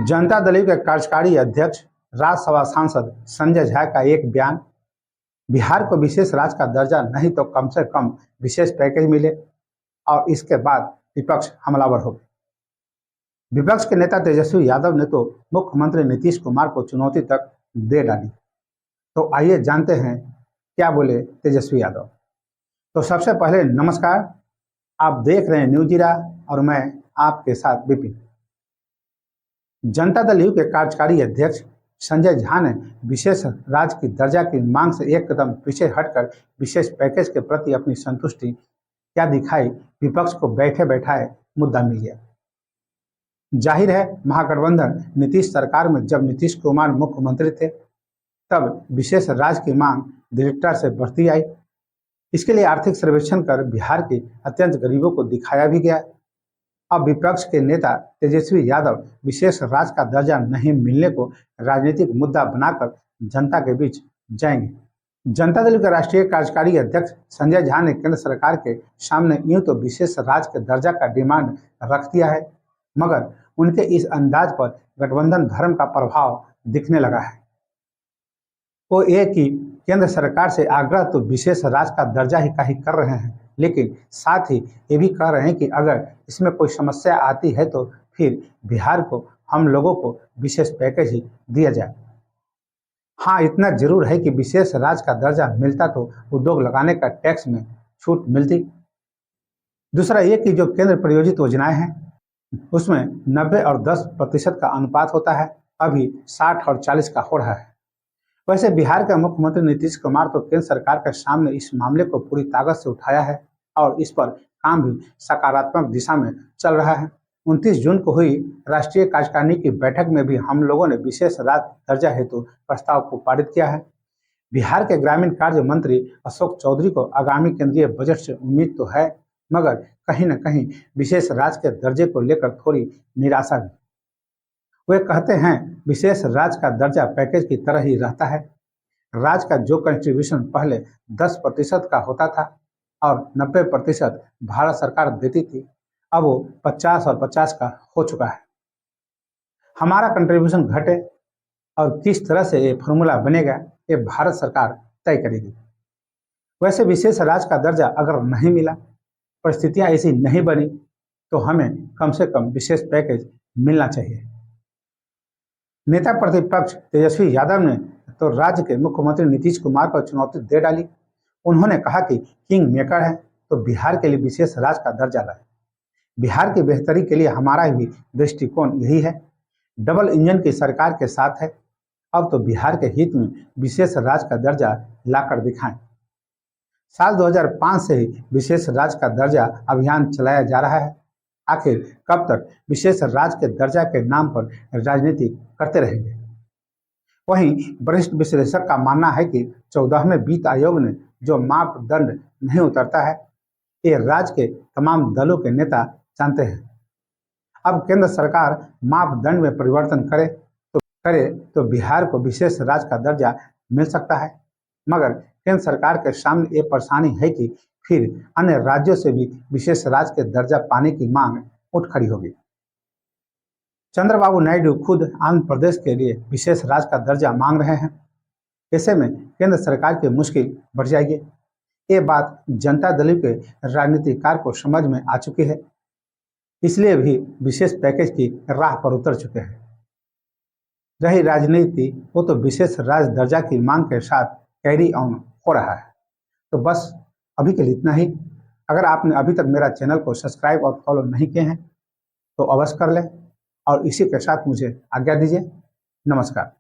जनता दल के कार्यकारी अध्यक्ष राज्यसभा सांसद संजय झा का एक बयान, बिहार को विशेष राज्य का दर्जा नहीं तो कम से कम विशेष पैकेज मिले, और इसके बाद विपक्ष हमलावर हो गए। विपक्ष के नेता तेजस्वी यादव ने तो मुख्यमंत्री नीतीश कुमार को चुनौती तक दे डाली। तो आइए जानते हैं क्या बोले तेजस्वी यादव। तो सबसे पहले नमस्कार, आप देख रहे हैं न्यूज जीरा और मैं आपके साथ विपिन। जनता दल यू के कार्यकारी अध्यक्ष संजय झा ने विशेष राज्य की दर्जा की मांग से एक कदम पीछे हटकर विशेष पैकेज के प्रति अपनी संतुष्टि क्या दिखाई। विपक्ष को बैठे बैठाए मुद्दा मिल गया। जाहिर है, महागठबंधन नीतीश सरकार में जब नीतीश कुमार मुख्यमंत्री थे तब विशेष राज्य की मांग दृढ़ता से बढ़ती आई। इसके लिए आर्थिक सर्वेक्षण कर बिहार के अत्यंत गरीबों को दिखाया भी गया। अब विपक्ष के नेता तेजस्वी यादव विशेष राज्य का दर्जा नहीं मिलने को राजनीतिक मुद्दा बनाकर जनता के बीच जाएंगे। जनता दल के राष्ट्रीय कार्यकारी अध्यक्ष संजय झा ने केंद्र सरकार के सामने यूं तो विशेष राज्य के दर्जा का डिमांड रख दिया है, मगर उनके इस अंदाज पर गठबंधन धर्म का प्रभाव दिखने लगा है। वो ये कि केंद्र सरकार से आग्रह तो विशेष राज्य का दर्जा ही का ही कर रहे हैं, लेकिन साथ ही ये भी कह रहे हैं कि अगर इसमें कोई समस्या आती है तो फिर बिहार को, हम लोगों को विशेष पैकेज ही दिया जाए। हाँ, इतना जरूर है कि विशेष राज्य का दर्जा मिलता तो उद्योग लगाने का टैक्स में छूट मिलती। दूसरा ये कि जो केंद्र प्रायोजित योजनाएं हैं उसमें 90 और 10% का अनुपात होता है, अभी 60 और 40 का हो रहा है। वैसे बिहार के मुख्यमंत्री नीतीश कुमार तो केंद्र सरकार के सामने इस मामले को पूरी ताकत से उठाया है और इस पर काम भी सकारात्मक दिशा में चल रहा है। 29 जून को हुई राष्ट्रीय कार्यकारिणी की बैठक में भी हम लोगों ने विशेष राज्य दर्जा हेतु प्रस्ताव को पारित किया है। बिहार के ग्रामीण कार्य मंत्री अशोक चौधरी को आगामी केंद्रीय बजट से उम्मीद तो है, मगर कहीं न कहीं विशेष राज्य के दर्जे को लेकर थोड़ी निराशा भी। वे कहते हैं विशेष राज्य का दर्जा पैकेज की तरह ही रहता है। राज्य का जो कंट्रीब्यूशन पहले 10% का होता था और 90% भारत सरकार देती थी, अब वो 50 और 50 का हो चुका है। हमारा कंट्रीब्यूशन घटे और किस तरह से ये फॉर्मूला बनेगा ये भारत सरकार तय करेगी। वैसे विशेष राज्य का दर्जा अगर नहीं मिला, परिस्थितियां ऐसी नहीं बनी, तो हमें कम से कम विशेष पैकेज मिलना चाहिए। नेता प्रतिपक्ष तेजस्वी यादव ने तो राज्य के मुख्यमंत्री नीतीश कुमार को चुनौती दे डाली। उन्होंने कहा कि किंग मेकर है तो बिहार के लिए विशेष राज्य का दर्जा लाए। बिहार की बेहतरी के लिए हमारा भी दृष्टिकोण यही है। डबल इंजन की सरकार के साथ है, अब तो बिहार के हित में विशेष राज्य का दर्जा लाकर दिखाएं। साल 2005 से ही विशेष राज्य का दर्जा अभियान चलाया जा रहा है। आखिर कब तक विशेष राज्य के दर्जा के नाम पर राजनीति करते रहेंगे। वहीं वरिष्ठ विश्लेषक का मानना है कि 14वें वित्त आयोग ने जो मापदंड नहीं उतरता है, ये राज्य के तमाम दलों के नेता जानते हैं। अब केंद्र सरकार मापदंड में परिवर्तन करे तो बिहार को विशेष राज्य का दर्जा मिल सकता है, मगर केंद्र सरकार के सामने ये परेशानी है कि फिर अन्य राज्यों से भी विशेष राज्य के दर्जा पाने की मांग उठ खड़ी होगी। चंद्रबाबू नायडू खुद आंध्र प्रदेश के लिए विशेष राज्य का दर्जा मांग रहे हैं। ऐसे में केंद्र सरकार की मुश्किल बढ़ जाएगी। ये बात जनता दल के राजनीतिकार को समझ में आ चुकी है, इसलिए भी विशेष पैकेज की राह पर उतर चुके हैं। रही राजनीति, वो तो विशेष राज्य दर्जा की मांग के साथ कैरी ऑन हो रहा है। तो बस अभी के लिए इतना ही। अगर आपने अभी तक मेरा चैनल को सब्सक्राइब और फॉलो नहीं किए हैं तो अवश्य कर लें और इसी के साथ मुझे आज्ञा दीजिए। नमस्कार।